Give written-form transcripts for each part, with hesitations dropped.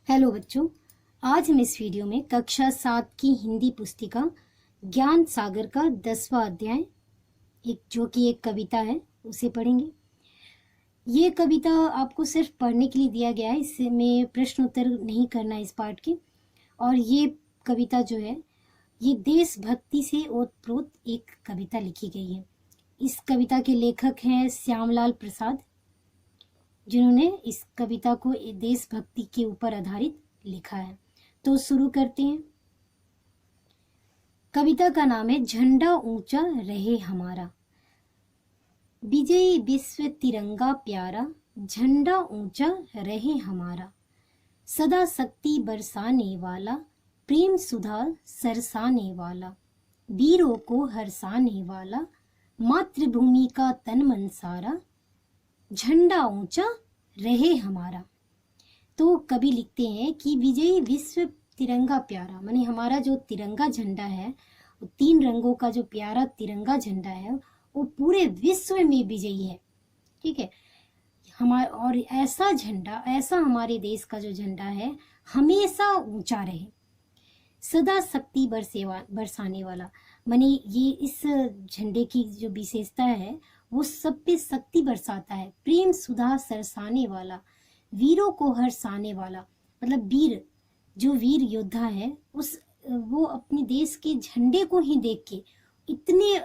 Hello बच्चों, आज हम इस वीडियो में कक्षा 7 की हिंदी पुस्तिका ज्ञान सागर का 10वां अध्याय जो कि एक कविता है उसे पढ़ेंगे। ये कविता आपको सिर्फ पढ़ने के लिए दिया गया है, इसमें प्रश्न उत्तर नहीं करना है इस पार्ट के। और ये कविता जो है ये देशभक्ति से ओतप्रोत एक कविता लिखी गई है। इस कविता के लेखक हैं श्यामलाल प्रसाद, जिन्होंने इस कविता को देशभक्ति के ऊपर आधारित लिखा है। तो शुरू करते हैं। कविता का नाम है झंडा ऊंचा रहे हमारा। विजयी विश्व तिरंगा प्यारा, झंडा ऊंचा रहे हमारा। सदा शक्ति बरसाने वाला, प्रेम सुधा सरसाने वाला, वीरों को हरसाने वाला, मातृभूमि का तन मन सारा, झंडा ऊंचा रहे हमारा। तो कवि लिखते हैं कि विजयी विश्व तिरंगा प्यारा, माने हमारा जो तिरंगा झंडा है, वो 3 रंगों का जो प्यारा तिरंगा झंडा है वो पूरे विश्व में विजयी है। ठीक है, हमारा और ऐसा झंडा, ऐसा हमारे देश का जो झंडा है हमेशा ऊंचा रहे। सदा शक्ति बरसाने वाला, माने ये इस झंडे की जो विशेषता है वो सब पे शक्ति बरसाता है। प्रेम सुधा सरसाने वाला, वीरों को हर्षाने वाला, मतलब वीर, जो वीर योद्धा है वो अपने देश के झंडे को ही देख के इतने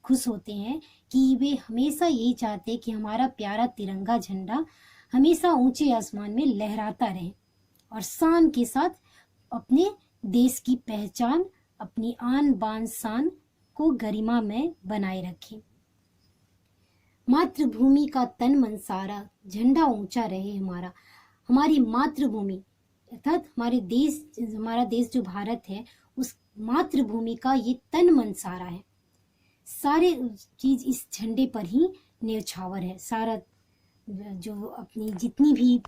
खुश होते हैं कि वे हमेशा यही चाहते हैं कि हमारा प्यारा तिरंगा झंडा हमेशा ऊंचे आसमान में लहराता रहे और शान के साथ अपने देश की पहचान, अपनी आन बान शान को गरिमा में बनाए रखे। मातृभूमि का तन मन सारा, झंडा ऊंचा रहे हमारा। हमारी मातृभूमि अर्थात हमारा देश जो भारत है, उस मातृभूमि का ये तन मन सारा है। सारे चीज इस झंडे पर ही न्यौछावर है। सारा जो अपनी जितनी भी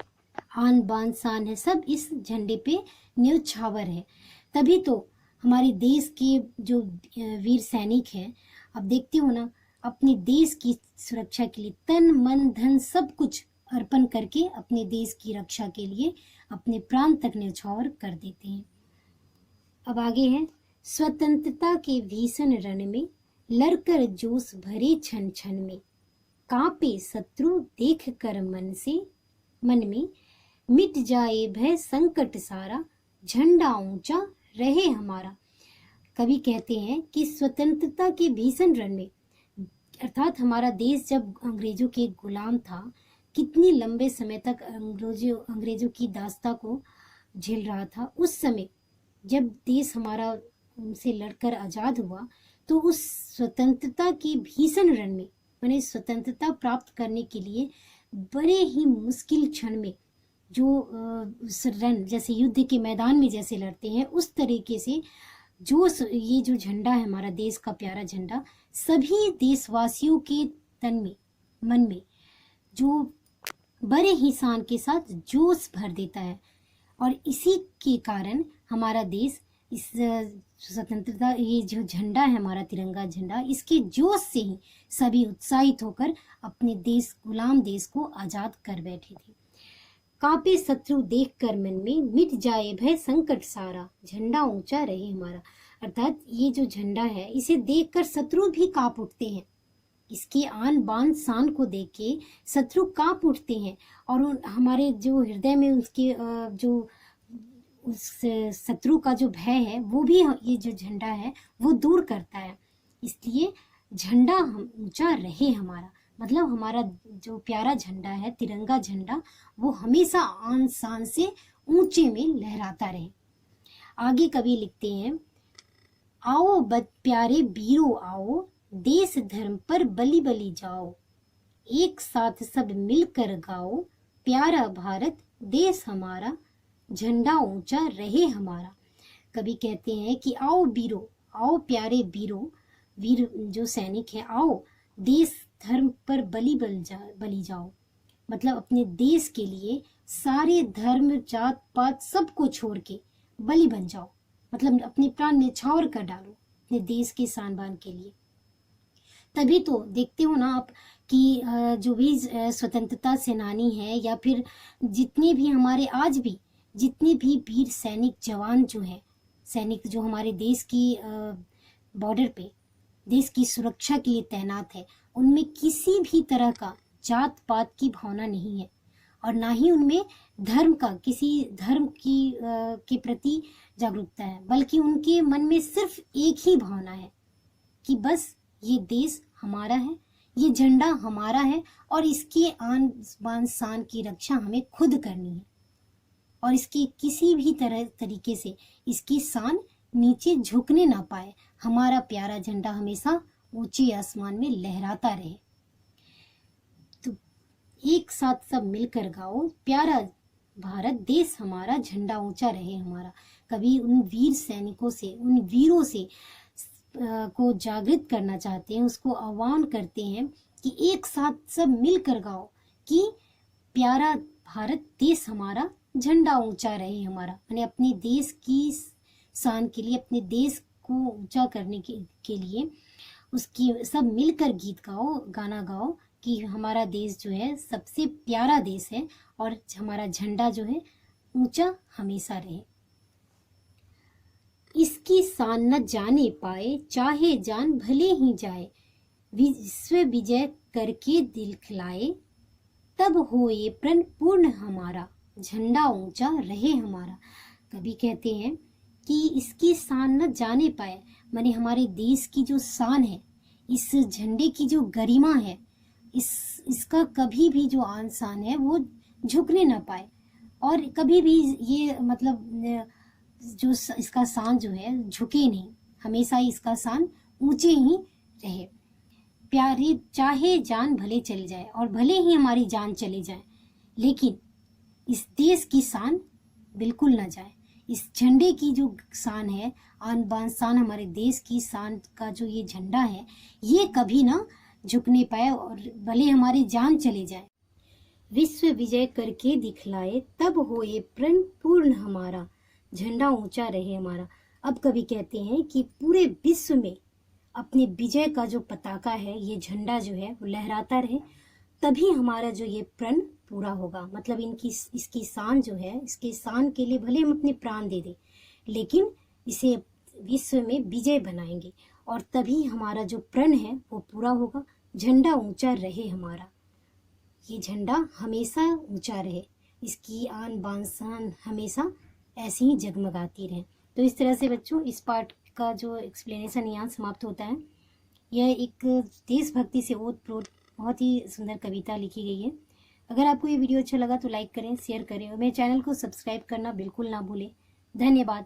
आन बान शान है सब इस झंडे पे न्यौछावर है। तभी तो हमारे देश के जो वीर सैनिक हैं, अब देखते हो ना, अपने देश की सुरक्षा के लिए तन मन धन सब कुछ अर्पण करके अपने देश की रक्षा के लिए अपने प्राण तक न्यौछावर कर देते हैं। अब आगे है, स्वतंत्रता के भीषण रण में लड़कर जोश भरे छन छन में, कांपे शत्रु देख कर मन में, मिट जाए भय संकट सारा, झंडा ऊंचा रहे हमारा। कवि कहते हैं कि स्वतंत्रता के भीषण रण में, अर्थात हमारा देश जब अंग्रेजों के गुलाम था, कितनी लंबे समय तक अंग्रेजों की दास्ता को झेल रहा था, उस समय जब देश हमारा उनसे लड़कर आजाद हुआ, तो उस स्वतंत्रता के भीषण रण में, माने स्वतंत्रता प्राप्त करने के लिए बड़े ही मुश्किल क्षण में जो रण, जैसे युद्ध के मैदान में जैसे लड़ते हैं, उस तरीके से ये जो झंडा है हमारा देश का प्यारा झंडा, सभी देशवासियों के तन में मन में जो बड़े ही शान के साथ जोश भर देता है। और इसी के कारण हमारा देश इस स्वतंत्रता, ये जो झंडा है हमारा तिरंगा झंडा, इसके जोश से ही सभी उत्साहित होकर अपने देश, गुलाम देश को आजाद कर बैठे थे। कांपे शत्रु देख कर मन में, मिट जाए भय संकट सारा, झंडा ऊंचा रहे हमारा। अर्थात ये जो झंडा है इसे देखकर शत्रु भी कांप उठते हैं। इसके आन बान शान को देख के शत्रु कांप उठते हैं और हमारे जो हृदय में उसके जो उस शत्रु का जो भय है वो भी ये जो झंडा है वो दूर करता है। इसलिए झंडा ऊंचा रहे हमारा, मतलब हमारा जो प्यारा झंडा है तिरंगा झंडा, वो हमेशा आन शान से ऊंचे में लहराता रहे। आगे कवि लिखते हैं, आओ बद प्यारे वीरों आओ, देश धर्म पर बलि बलि जाओ, एक साथ सब मिलकर गाओ, प्यारा भारत देश हमारा, झंडा ऊंचा रहे हमारा। कवि कहते हैं कि आओ वीरों, आओ प्यारे वीरों, वीर जो सैनिक है, आओ देश धर्म पर बलि जाओ, मतलब अपने देश के लिए सारे धर्म जात पात सबको छोड़ के बलि बन जाओ, मतलब अपने प्राण न्यौछावर कर डालो अपने देश के शान बान के लिए। तभी तो देखते हो ना आप कि जो भी स्वतंत्रता सेनानी है या फिर जितने भी हमारे आज भी जितने भी वीर सैनिक जवान जो है, सैनिक जो हमारे देश की बॉर्डर पे देश की सुरक्षा के लिए तैनात है, उनमें किसी भी तरह का जात पात की भावना नहीं है और ना ही उनमें धर्म का, किसी धर्म की के प्रति जागरूकता है, बल्कि उनके मन में सिर्फ एक ही भावना है कि बस ये देश हमारा है, ये झंडा हमारा है और इसके आन बान शान की रक्षा हमें खुद करनी है और इसकी किसी भी तरीके से इसकी शान नीचे झुकने ना पाए। हमारा प्यारा झंडा हमेशा ऊंचे आसमान में लहराता रहे। तो एक साथ सब मिलकर गाओ, प्यारा भारत देश हमारा, झंडा ऊंचा रहे हमारा। कभी उन वीर सैनिकों से, उन वीरों से को जागृत करना चाहते हैं, उसको आह्वान करते हैं कि एक साथ सब मिलकर गाओ कि प्यारा भारत देश हमारा, झंडा ऊंचा रहे हमारा। यानी अपने देश की शान के लिए, अपने देश को ऊंचा करने के लिए उसकी सब मिलकर गीत गाओ, गाना गाओ कि हमारा देश जो है सबसे प्यारा देश है और हमारा झंडा जो है ऊंचा हमेशा रहे। इसकी शान न जाने पाए, चाहे जान भले ही जाए, विश्व विजय करके दिखलाए, तब होए प्रण पूर्ण हमारा, झंडा ऊंचा रहे हमारा। कभी कहते हैं कि इसकी शान न जाने पाए, माने हमारे देश की जो शान है, इस झंडे की जो गरिमा है, इसका कभी भी जो आन शान है वो झुकने ना पाए और कभी भी ये मतलब जो इसका शान जो है झुके नहीं, हमेशा इसका शान ऊंचे ही रहे। प्यारे चाहे जान भले चली जाए और भले ही हमारी जान चली जाए, लेकिन इस देश की शान बिल्कुल ना जाए। इस झंडे की जो शान है, आन बान शान, हमारे देश की शान का जो ये झंडा है, ये कभी ना झुकने पाए और भले हमारी जान चली जाए। विश्व विजय करके दिखलाए, तब होए प्रण पूर्ण हमारा, झंडा ऊंचा रहे हमारा। अब कभी कहते हैं कि पूरे विश्व में अपने विजय का जो पताका है, ये झंडा जो है वो लहराता रहे, तभी हमारा जो ये प्रण पूरा होगा। मतलब इसकी शान जो है, इसके शान के लिए भले हम अपने प्राण दे दें, लेकिन इसे विश्व में विजय बनाएंगे और तभी हमारा जो प्रण है वो पूरा होगा। झंडा ऊंचा रहे हमारा, ये झंडा हमेशा ऊंचा रहे, इसकी आन बान शान हमेशा ऐसे ही जगमगाती रहे। तो इस तरह से बच्चों इस पार्ट का जो एक्सप्लेनेशन यहाँ समाप्त होता है। यह एक देशभक्ति से ओतप्रोत बहुत ही सुंदर कविता लिखी गई है। अगर आपको ये वीडियो अच्छा लगा तो लाइक करें, शेयर करें और मेरे चैनल को सब्सक्राइब करना बिल्कुल ना भूलें। धन्यवाद।